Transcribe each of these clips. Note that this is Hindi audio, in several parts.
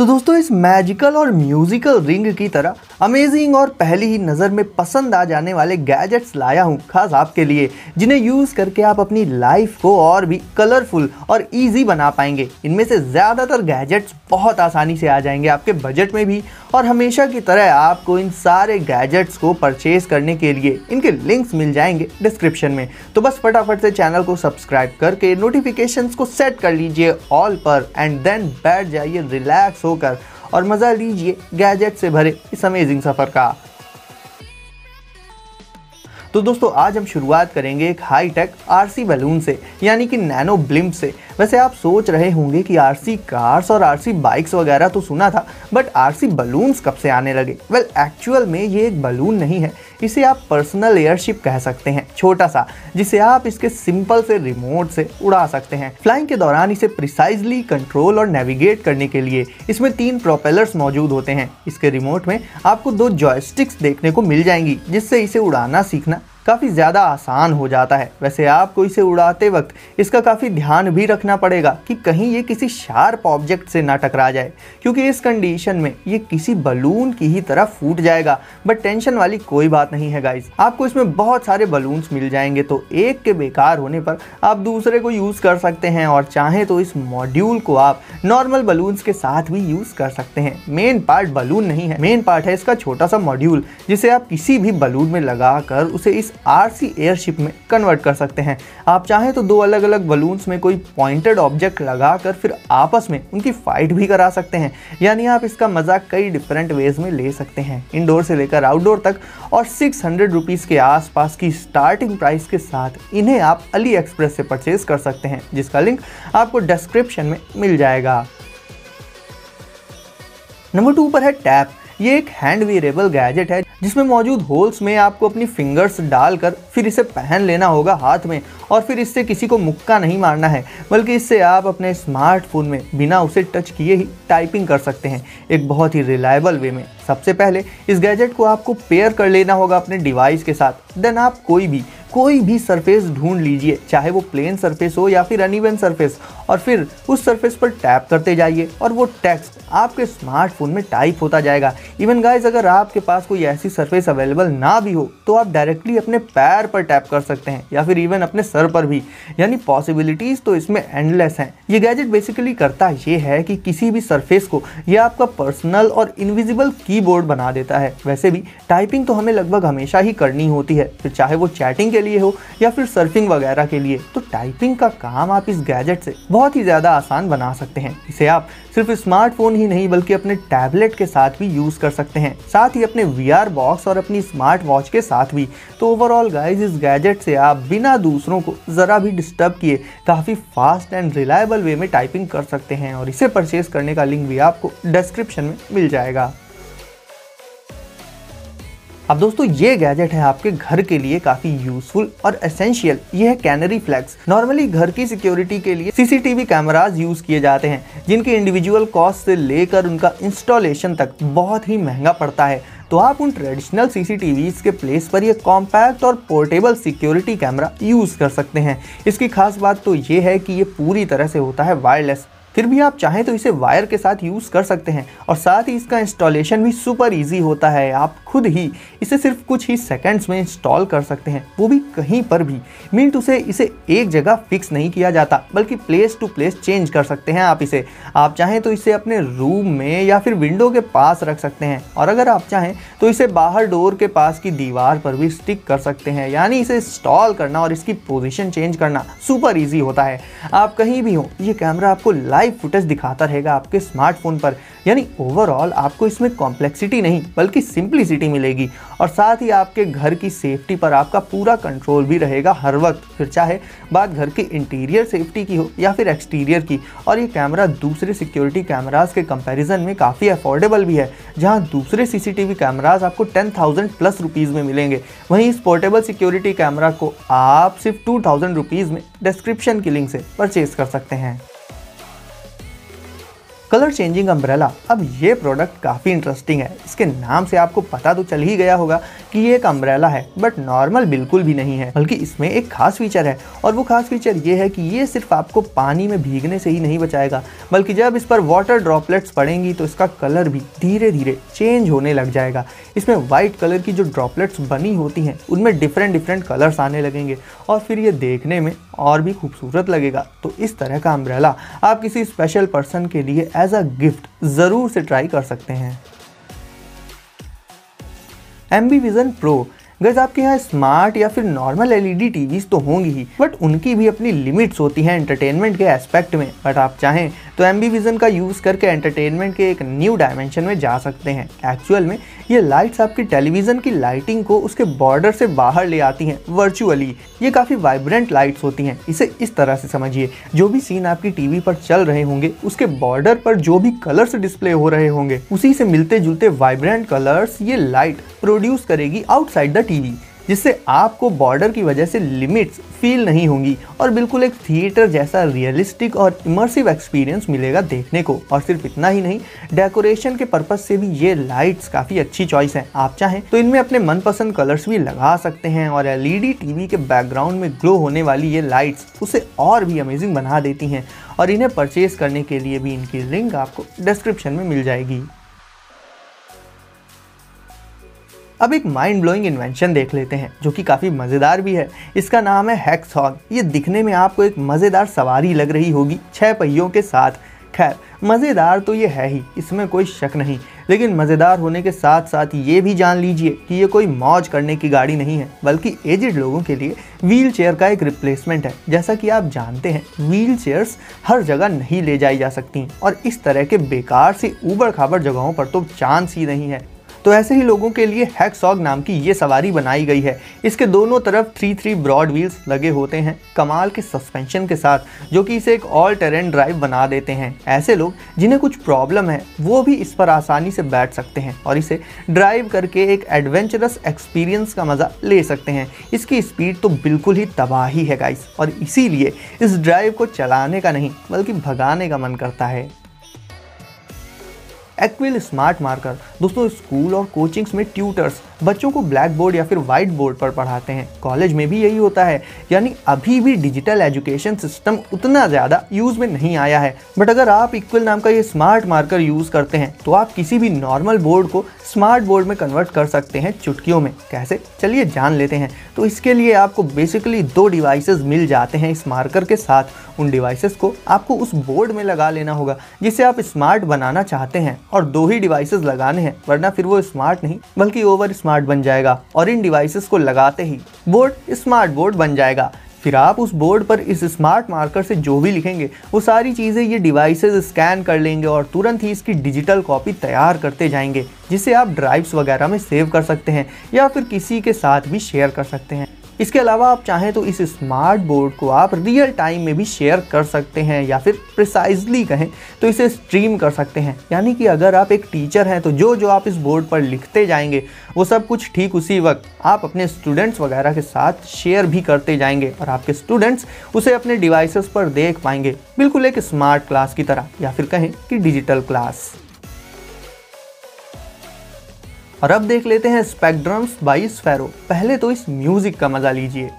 तो दोस्तों इस मैजिकल और म्यूजिकल रिंग की तरह अमेजिंग और पहली ही नज़र में पसंद आ जाने वाले गैजेट्स लाया हूँ खास आपके लिए, जिन्हें यूज़ करके आप अपनी लाइफ को और भी कलरफुल और इजी बना पाएंगे। इनमें से ज़्यादातर गैजेट्स बहुत आसानी से आ जाएंगे आपके बजट में भी, और हमेशा की तरह आपको इन सारे गैजेट्स को परचेज करने के लिए इनके लिंक्स मिल जाएंगे डिस्क्रिप्शन में। तो बस फटाफट से चैनल को सब्सक्राइब करके नोटिफिकेशंस को सेट कर लीजिए ऑल पर, एंड देन बैठ जाइए रिलैक्स होकर और मज़ा लीजिए गैजेट से भरे इस अमेजिंग सफ़र का। तो दोस्तों आज हम शुरुआत करेंगे एक हाई टेक आरसी बैलून से, यानी कि नैनो ब्लिम्प से। वैसे आप सोच रहे होंगे कि आरसी कार्स और आरसी बाइक्स वगैरह तो सुना था, बट आरसी बलून्स कब से आने लगे? वेल एक्चुअल में ये एक बलून नहीं है, इसे आप पर्सनल एयरशिप कह सकते हैं, छोटा सा, जिसे आप इसके सिंपल से रिमोट से उड़ा सकते हैं। फ्लाइंग के दौरान इसे प्रिसाइजली कंट्रोल और नेविगेट करने के लिए इसमें 3 प्रोपेलर्स मौजूद होते हैं। इसके रिमोट में आपको 2 जॉयस्टिक्स देखने को मिल जाएंगी, जिससे इसे उड़ाना सीखना काफ़ी ज़्यादा आसान हो जाता है। वैसे आपको इसे उड़ाते वक्त इसका काफ़ी ध्यान भी रखना पड़ेगा कि कहीं ये किसी शार्प ऑब्जेक्ट से ना टकरा जाए, क्योंकि इस कंडीशन में ये किसी बलून की ही तरह फूट जाएगा। बट टेंशन वाली कोई बात नहीं है गाइज, आपको इसमें बहुत सारे बलून्स मिल जाएंगे, तो एक के बेकार होने पर आप दूसरे को यूज़ कर सकते हैं, और चाहें तो इस मॉड्यूल को आप नॉर्मल बलून्स के साथ भी यूज़ कर सकते हैं। मेन पार्ट बलून नहीं है, मेन पार्ट है इसका छोटा सा मॉड्यूल, जिसे आप किसी भी बलून में लगा कर उसे इस आरसी एयरशिप में कन्वर्ट कर सकते हैं। आप चाहें तो 2 अलग अलग बलून्स में कोई पॉइंटेड ऑब्जेक्ट लगाकर फिर आपस में उनकी फाइट भी करा सकते हैं, यानी आप इसका मजा कई डिफरेंट वेज में ले सकते हैं, इंडोर से लेकर आउटडोर तक। और 600 रुपीज़ के आसपास की स्टार्टिंग प्राइस के साथ इन्हें आप अली एक्सप्रेस से परचेज कर सकते हैं, जिसका लिंक आपको डिस्क्रिप्शन में मिल जाएगा। नंबर 2 पर है टैप। ये एक हैंड वेयरेबल गैजेट है, जिसमें मौजूद होल्स में आपको अपनी फिंगर्स डालकर फिर इसे पहन लेना होगा हाथ में, और फिर इससे किसी को मुक्का नहीं मारना है, बल्कि इससे आप अपने स्मार्टफोन में बिना उसे टच किए ही टाइपिंग कर सकते हैं, एक बहुत ही रिलायबल वे में। सबसे पहले इस गैजेट को आपको पेयर कर लेना होगा अपने डिवाइस के साथ। देन आप कोई भी सरफेस ढूंढ लीजिए, चाहे वो प्लेन सरफेस हो या फिर अनइवन सरफेस, और फिर उस सरफेस पर टैप करते जाइए और वो टेक्स्ट आपके स्मार्टफोन में टाइप होता जाएगा। इवन गाइस, अगर आपके पास कोई ऐसी सरफेस अवेलेबल ना भी हो तो आप डायरेक्टली अपने पैर पर टैप कर सकते हैं, या फिर इवन अपने सर पर भी, यानी पॉसिबिलिटीज़ तो इसमें एंडलेस हैं। ये गैजेट बेसिकली करता ये है कि किसी भी सरफेस को ये आपका पर्सनल और इनविजिबल कीबोर्ड बना देता है। वैसे भी टाइपिंग तो हमें लगभग हमेशा ही करनी होती है, फिर चाहे वो चैटिंग के लिए हो या फिर सर्फिंग वगैरह के लिए, तो टाइपिंग का काम आप इस गैजेट से बहुत ही ज़्यादा आसान बना सकते हैं। इसे आप सिर्फ स्मार्टफोन ही नहीं बल्कि अपने टैबलेट के साथ भी यूज़ कर सकते हैं, साथ ही अपने VR बॉक्स और अपनी स्मार्ट वॉच के साथ भी। तो ओवरऑल गाइज, इस गैजेट से आप बिना दूसरों को ज़रा भी डिस्टर्ब किए काफ़ी फास्ट एंड रिलायबल वे में टाइपिंग कर सकते हैं, और इसे परचेज करने का लिंक भी आपको डिस्क्रिप्शन में मिल जाएगा। अब दोस्तों ये गैजेट है आपके घर के लिए काफ़ी यूजफुल और एसेंशियल। ये है कैनरी फ्लैग्स। नॉर्मली घर की सिक्योरिटी के लिए सीसीटीवी कैमरास यूज़ किए जाते हैं, जिनके इंडिविजुअल कॉस्ट से लेकर उनका इंस्टॉलेशन तक बहुत ही महंगा पड़ता है। तो आप उन ट्रेडिशनल सीसीटीवीज के प्लेस पर ये कॉम्पैक्ट और पोर्टेबल सिक्योरिटी कैमरा यूज़ कर सकते हैं। इसकी खास बात तो ये है कि ये पूरी तरह से होता है वायरलेस, फिर भी आप चाहें तो इसे वायर के साथ यूज़ कर सकते हैं, और साथ ही इसका इंस्टॉलेशन भी सुपर इजी होता है। आप खुद ही इसे सिर्फ कुछ ही सेकंड्स में इंस्टॉल कर सकते हैं, वो भी कहीं पर भी। मीन टू से इसे एक जगह फिक्स नहीं किया जाता, बल्कि प्लेस टू प्लेस चेंज कर सकते हैं आप इसे। आप चाहें तो इसे अपने रूम में या फिर विंडो के पास रख सकते हैं, और अगर आप चाहें तो इसे बाहर डोर के पास की दीवार पर भी स्टिक कर सकते हैं, यानी इसे इंस्टॉल करना और इसकी पोजीशन चेंज करना सुपर इजी होता है। आप कहीं भी हो, ये कैमरा आपको लाइव फुटेज दिखाता रहेगा आपके स्मार्टफोन पर, यानी ओवरऑल आपको इसमें कॉम्प्लेक्सिटी नहीं बल्कि सिंप्लिसिटी मिलेगी, और साथ ही आपके घर की सेफ्टी पर आपका पूरा कंट्रोल भी रहेगा हर वक्त, फिर चाहे बात घर की इंटीरियर सेफ्टी की हो या फिर एक्सटीरियर की। और ये कैमरा दूसरे सिक्योरिटी कैमरास के कंपैरिजन में काफ़ी अफोर्डेबल भी है, जहां दूसरे सीसीटीवी कैमरास आपको 10,000 प्लस रुपीज़ में मिलेंगे, वहीं इस पोर्टेबल सिक्योरिटी कैमरा को आप सिर्फ 2,000 रुपीज़ में डिस्क्रिप्शन की लिंक से परचेज कर सकते हैं। Colour changing umbrella. अब ये प्रोडक्ट काफ़ी इंटरेस्टिंग है। इसके नाम से आपको पता तो चल ही गया होगा कि ये एक अम्ब्रेला है, बट नॉर्मल बिल्कुल भी नहीं है, बल्कि इसमें एक खास फीचर है। और वो खास फीचर ये है कि ये सिर्फ आपको पानी में भीगने से ही नहीं बचाएगा, बल्कि जब इस पर वाटर ड्रॉपलेट्स पड़ेंगी तो इसका कलर भी धीरे धीरे चेंज होने लग जाएगा। इसमें वाइट कलर की जो ड्रॉपलेट्स बनी होती हैं उनमें डिफरेंट कलर्स आने लगेंगे और फिर ये देखने में और भी खूबसूरत लगेगा। तो इस तरह का अम्ब्रेला आप किसी स्पेशल पर्सन के लिए एज अ गिफ्ट ज़रूर से ट्राई कर सकते हैं। एम्बीविजन प्रो। गाइस, आपके यहाँ स्मार्ट या फिर नॉर्मल एलईडी टीवीज तो होंगी ही, बट उनकी भी अपनी लिमिट्स होती हैं एंटरटेनमेंट के एस्पेक्ट में। बट आप चाहें तो एम्बीविजन का यूज़ करके एंटरटेनमेंट के एक न्यू डायमेंशन में जा सकते हैं। एक्चुअल में ये लाइट्स आपकी टेलीविज़न की लाइटिंग को उसके बॉर्डर से बाहर ले आती हैं वर्चुअली। ये काफ़ी वाइब्रेंट लाइट्स होती हैं। इसे इस तरह से समझिए, जो भी सीन आपकी टीवी पर चल रहे होंगे उसके बॉर्डर पर जो भी कलर्स डिस्प्ले हो रहे होंगे उसी से मिलते जुलते वाइब्रेंट कलर्स ये लाइट प्रोड्यूस करेगी आउटसाइड द टीवी, जिससे आपको बॉर्डर की वजह से लिमिट्स फील नहीं होंगी और बिल्कुल एक थिएटर जैसा रियलिस्टिक और इमर्सिव एक्सपीरियंस मिलेगा देखने को। और सिर्फ इतना ही नहीं, डेकोरेशन के पर्पज से भी ये लाइट्स काफ़ी अच्छी चॉइस है। आप चाहें तो इनमें अपने मनपसंद कलर्स भी लगा सकते हैं और एलईडी टीवी के बैकग्राउंड में ग्लो होने वाली ये लाइट्स उसे और भी अमेजिंग बना देती हैं। और इन्हें परचेज करने के लिए भी इनकी लिंक आपको डिस्क्रिप्शन में मिल जाएगी। अब एक माइंड ब्लोइंग इन्वेंशन देख लेते हैं जो कि काफ़ी मज़ेदार भी है। इसका नाम है हैक्सॉग। ये दिखने में आपको एक मज़ेदार सवारी लग रही होगी 6 पहियों के साथ। खैर, मज़ेदार तो ये है ही, इसमें कोई शक नहीं, लेकिन मज़ेदार होने के साथ साथ ये भी जान लीजिए कि ये कोई मौज करने की गाड़ी नहीं है, बल्कि एजिड लोगों के लिए व्हील चेयर का एक रिप्लेसमेंट है। जैसा कि आप जानते हैं, व्हील चेयर्स हर जगह नहीं ले जाई जा सकती और इस तरह के बेकार से ऊबड़ खाबड़ जगहों पर तो चांस ही नहीं है। तो ऐसे ही लोगों के लिए हैक्सॉग नाम की ये सवारी बनाई गई है। इसके दोनों तरफ 3 ब्रॉड व्हील्स लगे होते हैं कमाल के सस्पेंशन के साथ, जो कि इसे एक ऑल टेरेन ड्राइव बना देते हैं। ऐसे लोग जिन्हें कुछ प्रॉब्लम है वो भी इस पर आसानी से बैठ सकते हैं और इसे ड्राइव करके एक एडवेंचरस एक्सपीरियंस का मज़ा ले सकते हैं। इसकी स्पीड तो बिल्कुल ही तबाही है गाइस, और इसीलिए इस ड्राइव को चलाने का नहीं बल्कि भगाने का मन करता है। एक्विल स्मार्ट मार्कर। दोस्तों, स्कूल और कोचिंग्स में ट्यूटर्स बच्चों को ब्लैक बोर्ड या फिर वाइट बोर्ड पर पढ़ाते हैं। कॉलेज में भी यही होता है, यानी अभी भी डिजिटल एजुकेशन सिस्टम उतना ज़्यादा यूज़ में नहीं आया है। बट अगर आप इक्विल नाम का ये स्मार्ट मार्कर यूज़ करते हैं तो आप किसी भी नॉर्मल बोर्ड को स्मार्ट बोर्ड में कन्वर्ट कर सकते हैं चुटकियों में। कैसे, चलिए जान लेते हैं। तो इसके लिए आपको बेसिकली 2 डिवाइसेस मिल जाते हैं इस मार्कर के साथ। उन डिवाइसेस को आपको उस बोर्ड में लगा लेना होगा जिसे आप स्मार्ट बनाना चाहते हैं, और 2 ही डिवाइसेस लगाने हैं, वरना फिर वो स्मार्ट नहीं बल्कि ओवर स्मार्ट बन जाएगा। और इन डिवाइसेस को लगाते ही बोर्ड स्मार्ट बोर्ड बन जाएगा। फिर आप उस बोर्ड पर इस स्मार्ट मार्कर से जो भी लिखेंगे वो सारी चीज़ें ये डिवाइसेस स्कैन कर लेंगे और तुरंत ही इसकी डिजिटल कॉपी तैयार करते जाएंगे, जिसे आप ड्राइव्स वगैरह में सेव कर सकते हैं या फिर किसी के साथ भी शेयर कर सकते हैं। इसके अलावा आप चाहें तो इस स्मार्ट बोर्ड को आप रियल टाइम में भी शेयर कर सकते हैं, या फिर प्रिसाइजली कहें तो इसे स्ट्रीम कर सकते हैं। यानी कि अगर आप एक टीचर हैं तो जो आप इस बोर्ड पर लिखते जाएंगे वो सब कुछ ठीक उसी वक्त आप अपने स्टूडेंट्स वगैरह के साथ शेयर भी करते जाएंगे और आपके स्टूडेंट्स उसे अपने डिवाइसेस पर देख पाएंगे, बिल्कुल एक स्मार्ट क्लास की तरह, या फिर कहें कि डिजिटल क्लास। और अब देख लेते हैं स्पेक्ट्रम्स बाई स्फेरो। पहले तो इस म्यूजिक का मजा लीजिए।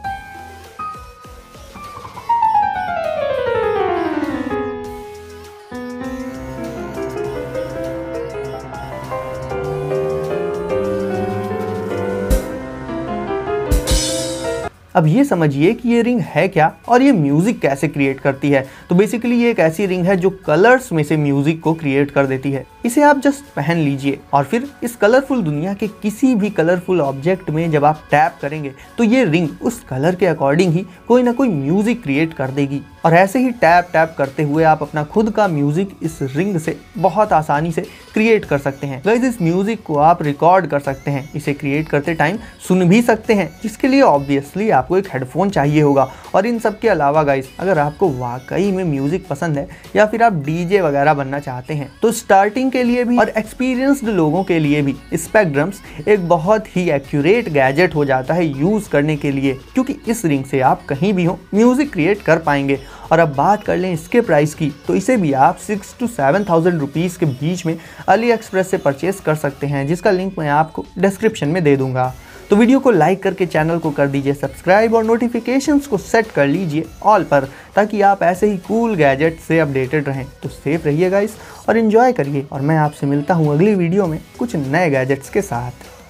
अब ये समझिए कि ये रिंग है क्या और ये म्यूजिक कैसे क्रिएट करती है। तो बेसिकली ये एक ऐसी रिंग है जो कलर्स में से म्यूजिक को क्रिएट कर देती है। इसे आप जस्ट पहन लीजिए और फिर इस कलरफुल दुनिया के किसी भी कलरफुल ऑब्जेक्ट में जब आप टैप करेंगे तो ये रिंग उस कलर के अकॉर्डिंग ही कोई ना कोई म्यूजिक क्रिएट कर देगी। और ऐसे ही टैप टैप करते हुए आप अपना खुद का म्यूजिक इस रिंग से बहुत आसानी से क्रिएट कर सकते हैं। गाइस, इस म्यूजिक को आप रिकॉर्ड कर सकते हैं, इसे क्रिएट करते टाइम सुन भी सकते हैं, जिसके लिए ऑब्वियसली आपको एक हेडफोन चाहिए होगा। और इन सब के अलावा गाइस, अगर आपको वाकई में म्यूजिक पसंद है या फिर आप डीजे वगैरह बनना चाहते हैं तो स्टार्टिंग के लिए भी और एक्सपीरियंस्ड लोगों के लिए भी स्पेक्ट्रम्स एक बहुत ही एक्यूरेट गैजेट हो जाता है यूज करने के लिए, क्योंकि इस रिंग से आप कहीं भी हो म्यूजिक क्रिएट कर पाएंगे और अब बात कर लें इसके प्राइस की, तो इसे भी आप 6 to 7,000 रुपीज़ के बीच में अली एक्सप्रेस से परचेस कर सकते हैं, जिसका लिंक मैं आपको डिस्क्रिप्शन में दे दूंगा। तो वीडियो को लाइक करके चैनल को कर दीजिए सब्सक्राइब और नोटिफिकेशंस को सेट कर लीजिए ऑल पर, ताकि आप ऐसे ही कूल गैजेट से अपडेटेड रहें। तो सेफ रहिए गाइस और एंजॉय करिए, और मैं आपसे मिलता हूँ अगली वीडियो में कुछ नए गैजेट्स के साथ।